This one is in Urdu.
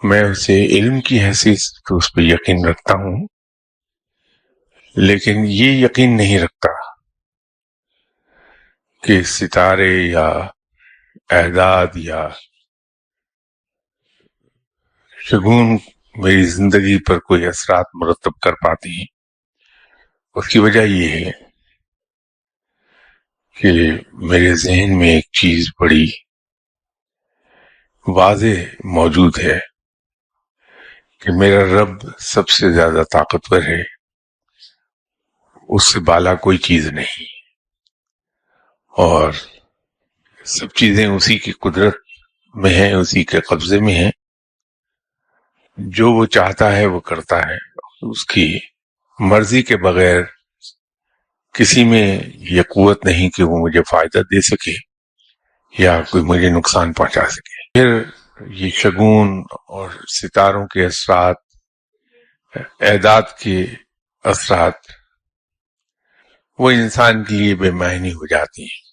میں اسے علم کی حیثیت سے تو اس پہ یقین رکھتا ہوں، لیکن یہ یقین نہیں رکھتا کہ ستارے یا اعداد یا شگون میری زندگی پر کوئی اثرات مرتب کر پاتی ہیں۔ اس کی وجہ یہ ہے کہ میرے ذہن میں ایک چیز بڑی واضح موجود ہے کہ میرا رب سب سے زیادہ طاقتور ہے، اس سے بالا کوئی چیز نہیں، اور سب چیزیں اسی کی قدرت میں ہیں، اسی کے قبضے میں ہیں۔ جو وہ چاہتا ہے وہ کرتا ہے، اس کی مرضی کے بغیر کسی میں یہ قوت نہیں کہ وہ مجھے فائدہ دے سکے یا کوئی مجھے نقصان پہنچا سکے۔ پھر یہ شگون اور ستاروں کے اثرات، اعداد کے اثرات، وہ انسان کے لیے بے معنی ہو جاتی ہیں۔